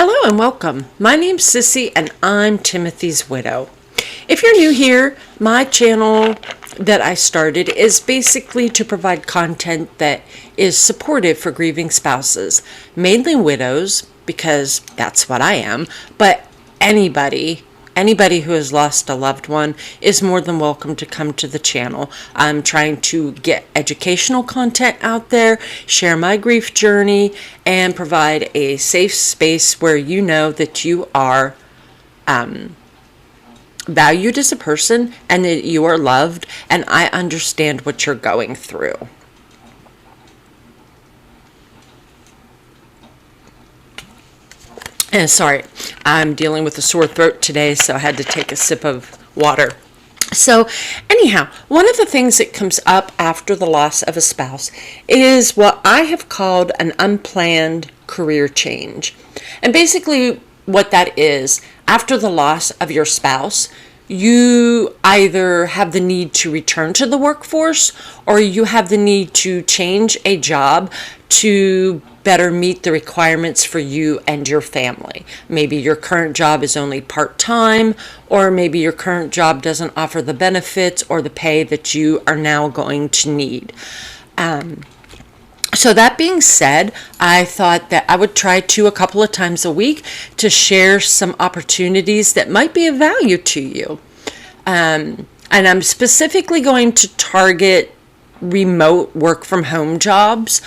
Hello and welcome. My name's Sissy and I'm Timothy's widow. If you're new here, my channel that I started is basically to provide content that is supportive for grieving spouses, mainly widows, because that's what I am, but anybody who has lost a loved one is more than welcome to come to the channel. I'm trying to get educational content out there, share my grief journey, and provide a safe space where you know that you are valued as a person and that you are loved, and I understand what you're going through. And sorry, I'm dealing with a sore throat today, so I had to take a sip of water. So anyhow, one of the things that comes up after the loss of a spouse is what I have called an unplanned career change. And basically what that is, after the loss of your spouse, you either have the need to return to the workforce or you have the need to change a job to better meet the requirements for you and your family. Maybe your current job is only part-time, or maybe your current job doesn't offer the benefits or the pay that you are now going to need. So that being said, I thought that I would try to a couple of times a week to share some opportunities that might be of value to you. And I'm specifically going to target remote work from home jobs.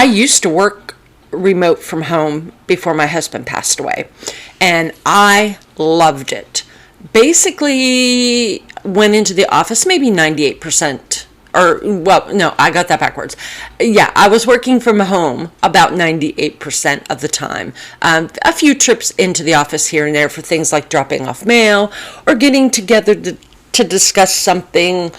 I used to work remote from home before my husband passed away, and I loved it. Basically, went into the office maybe 98%. I got that backwards. Yeah, I was working from home about 98% of the time. A few trips into the office here and there for things like dropping off mail or getting together to discuss something.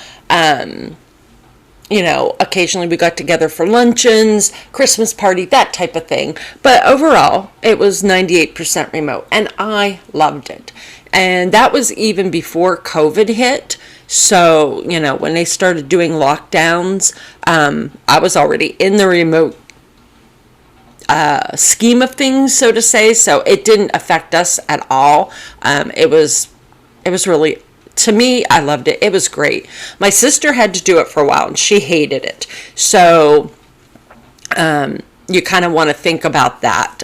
Occasionally we got together for luncheons, Christmas party, that type of thing. But overall, it was 98% remote, and I loved it. And that was even before COVID hit. So, when they started doing lockdowns, I was already in the remote scheme of things, so to say. So it didn't affect us at all. It was really, to me, I loved it. It was great. My sister had to do it for a while, and she hated it. So you kind of want to think about that.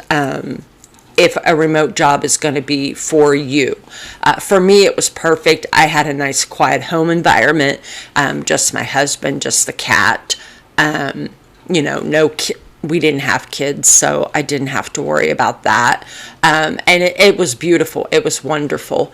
If a remote job is going to be for you. For me, it was perfect. I had a nice quiet home environment, just my husband, just the cat. We didn't have kids, so I didn't have to worry about that. And it was beautiful. It was wonderful.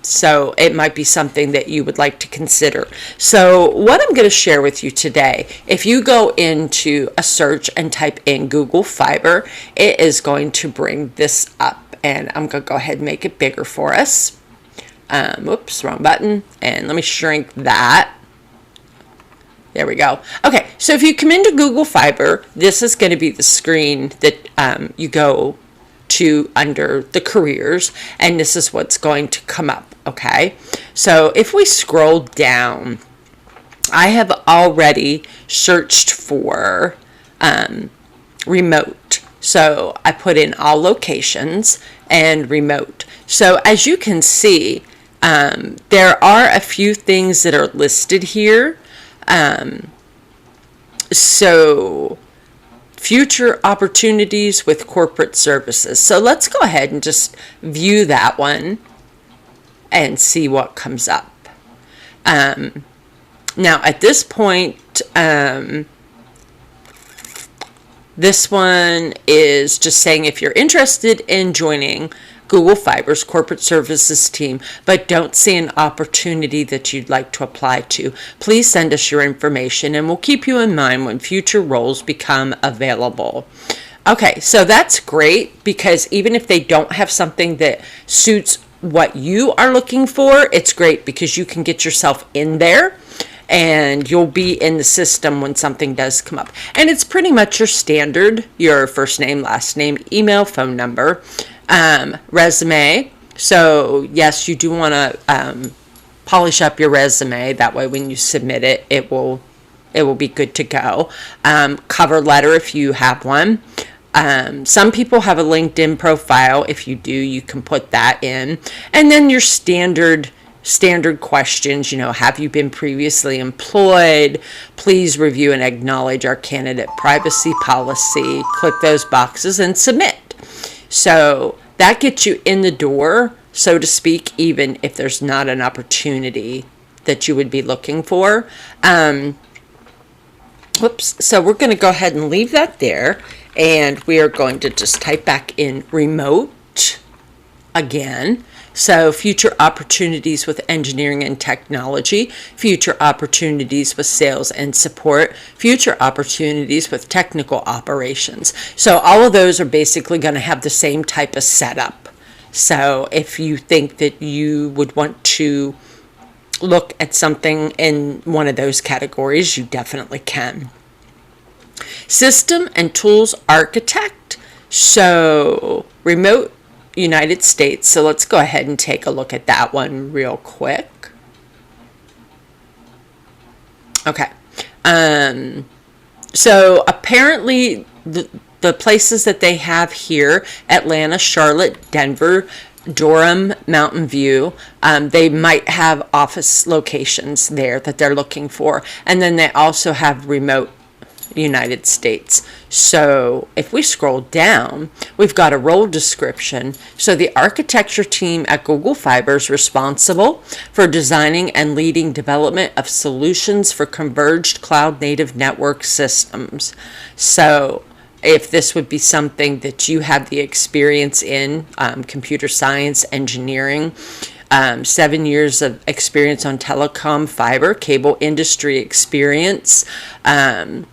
So it might be something that you would like to consider. So what I'm going to share with you today, if you go into a search and type in Google Fiber, it is going to bring this up. And I'm going to go ahead and make it bigger for us. Whoops, wrong button. And let me shrink that. There we go. Okay, so if you come into Google Fiber, this is going to be the screen that you go to under the careers, and this is what's going to come up. Okay, so if we scroll down, I have already searched for remote. So I put in all locations and remote. So as you can see, there are a few things that are listed here. So future opportunities with corporate services. So let's go ahead and just view that one and see what comes up. Now at this point, this one is just saying if you're interested in joining Google Fiber's corporate services team, but don't see an opportunity that you'd like to apply to, please send us your information and we'll keep you in mind when future roles become available. Okay, so that's great, because even if they don't have something that suits what you are looking for, it's great because you can get yourself in there and you'll be in the system when something does come up. And it's pretty much your standard, your first name, last name, email, phone number, resume. So yes, you do want to polish up your resume. That way when you submit it, it will be good to go. Cover letter if you have one. Some people have a LinkedIn profile. If you do, you can put that in. And then your standard questions, have you been previously employed? Please review and acknowledge our candidate privacy policy. Click those boxes and submit. So that gets you in the door, so to speak, even if there's not an opportunity that you would be looking for. So we're going to go ahead and leave that there, and we are going to just type back in remote again. So future opportunities with engineering and technology, future opportunities with sales and support, future opportunities with technical operations. So all of those are basically going to have the same type of setup. So if you think that you would want to look at something in one of those categories, you definitely can. System and tools architect. So remote United States. So let's go ahead and take a look at that one real quick. Okay. So apparently the places that they have here, Atlanta, Charlotte, Denver, Durham, Mountain View, they might have office locations there that they're looking for. And then they also have remote United States. So if we scroll down, we've got a role description. So the architecture team at Google Fiber is responsible for designing and leading development of solutions for converged cloud native network systems. So if this would be something that you have the experience in, computer science, engineering, 7 years of experience on telecom, fiber, cable industry experience,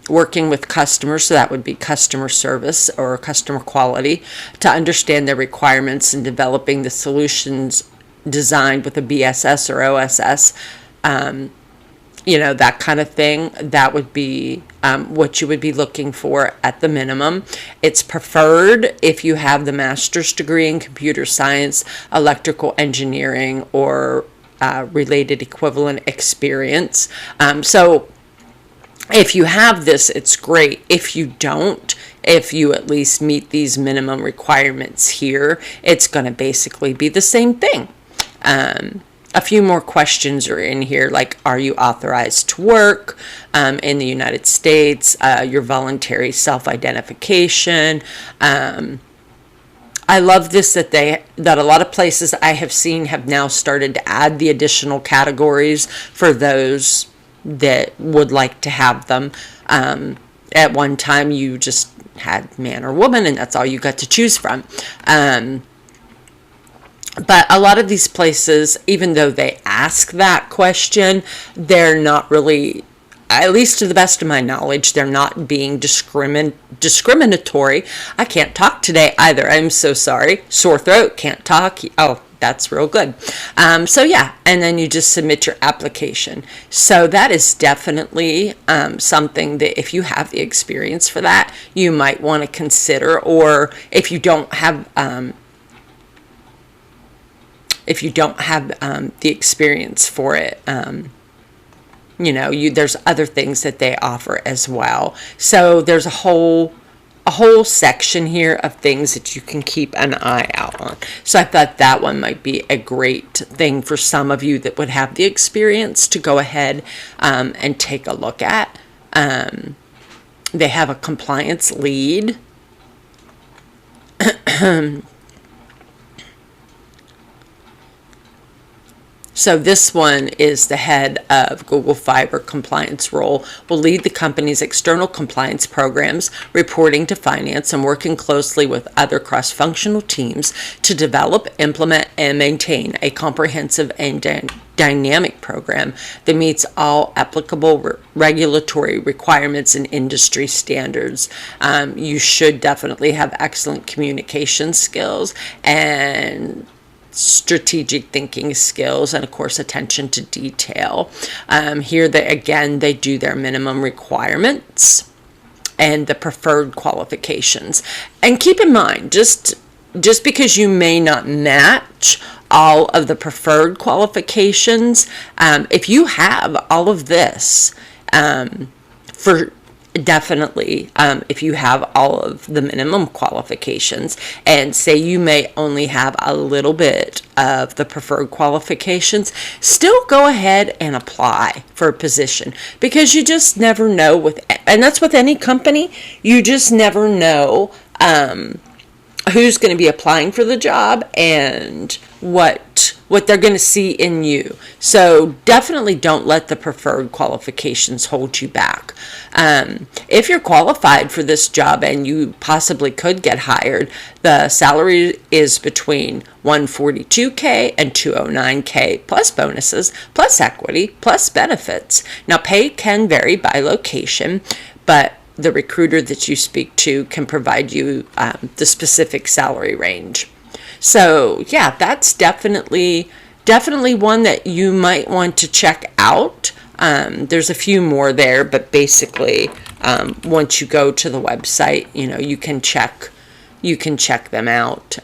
working with customers, so that would be customer service or customer quality, to understand their requirements and developing the solutions designed with a BSS or OSS, that kind of thing. That would be what you would be looking for at the minimum. It's preferred if you have the master's degree in computer science, electrical engineering, or related equivalent experience. So if you have this, it's great. If you don't, if you at least meet these minimum requirements here, it's going to basically be the same thing. A few more questions are in here, like, are you authorized to work in the United States? Your voluntary self-identification. I love this that a lot of places I have seen have now started to add the additional categories for those that would like to have them. At one time, you just had man or woman, and that's all you got to choose from. But a lot of these places, even though they ask that question, they're not really, at least to the best of my knowledge, they're not being discriminatory. I can't talk today either. I'm so sorry. Sore throat, can't talk. Oh, that's real good. So yeah, and then you just submit your application. So that is definitely something that if you have the experience for that, you might want to consider. Or if you don't have the experience for it, there's other things that they offer as well. So there's a whole section here of things that you can keep an eye out on. So I thought that one might be a great thing for some of you that would have the experience to go ahead and take a look at. They have a compliance lead. So this one is the head of Google Fiber compliance role, will lead the company's external compliance programs, reporting to finance, and working closely with other cross-functional teams to develop, implement, and maintain a comprehensive and dynamic program that meets all applicable regulatory requirements and industry standards. You should definitely have excellent communication skills and strategic thinking skills, and of course attention to detail. Here they do their minimum requirements and the preferred qualifications. And keep in mind, just because you may not match all of the preferred qualifications, if you have all of this, for definitely, if you have all of the minimum qualifications, and say you may only have a little bit of the preferred qualifications, still go ahead and apply for a position, because you just never know and that's with any company, you just never know who's going to be applying for the job and what they're going to see in you. So definitely don't let the preferred qualifications hold you back. If you're qualified for this job and you possibly could get hired, the salary is between $142K and $209K, plus bonuses, plus equity, plus benefits. Now, pay can vary by location, but the recruiter that you speak to can provide you the specific salary range. So yeah, that's definitely one that you might want to check out. There's a few more there, but basically, once you go to the website, you can check them out.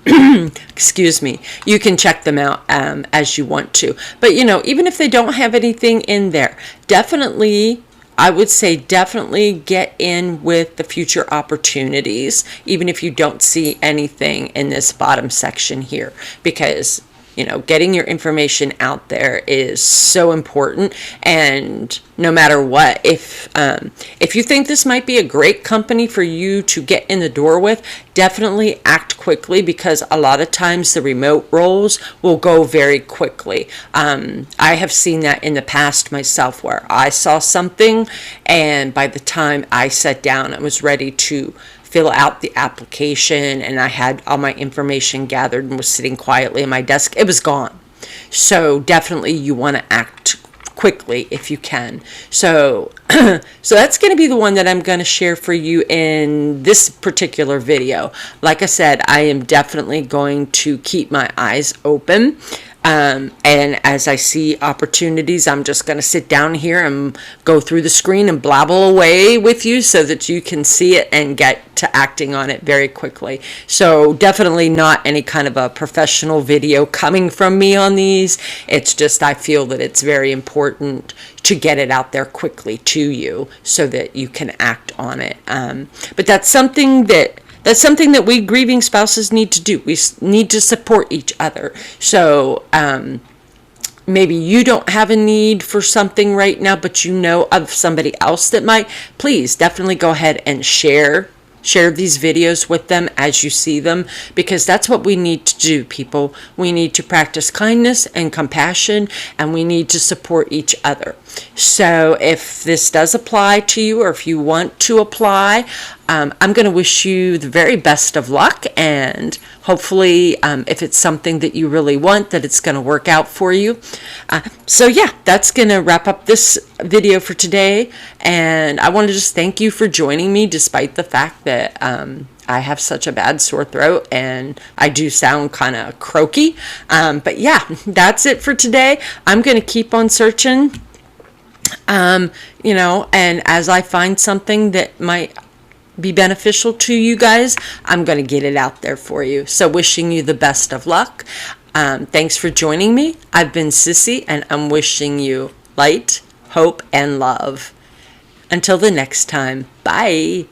Excuse me, you can check them out as you want to. But even if they don't have anything in there, I would say definitely get in with the future opportunities, even if you don't see anything in this bottom section here, because getting your information out there is so important. And no matter what, if you think this might be a great company for you to get in the door with, definitely act quickly, because a lot of times the remote roles will go very quickly. I have seen that in the past myself, where I saw something, and by the time I sat down, I was ready to fill out the application and I had all my information gathered and was sitting quietly at my desk, it was gone. So definitely you want to act quickly if you can. So that's going to be the one that I'm going to share for you in this particular video. Like I said, I am definitely going to keep my eyes open. And as I see opportunities, I'm just going to sit down here and go through the screen and blabble away with you so that you can see it and get to acting on it very quickly. So definitely not any kind of a professional video coming from me on these. It's just I feel that it's very important to get it out there quickly to you so that you can act on it. But that's something that we grieving spouses need to do. We need to support each other. So maybe you don't have a need for something right now, but you know of somebody else that might. Please definitely go ahead and share these videos with them as you see them, because that's what we need to do, people. We need to practice kindness and compassion, and we need to support each other. So if this does apply to you, or if you want to apply, I'm going to wish you the very best of luck, and hopefully if it's something that you really want, that it's going to work out for you. So yeah, that's going to wrap up this video for today, and I want to just thank you for joining me despite the fact that I have such a bad sore throat and I do sound kind of croaky. But yeah, that's it for today. I'm going to keep on searching, and as I find something that might be beneficial to you guys, I'm going to get it out there for you. So wishing you the best of luck. Thanks for joining me. I've been Sissy, and I'm wishing you light, hope, and love. Until the next time, bye.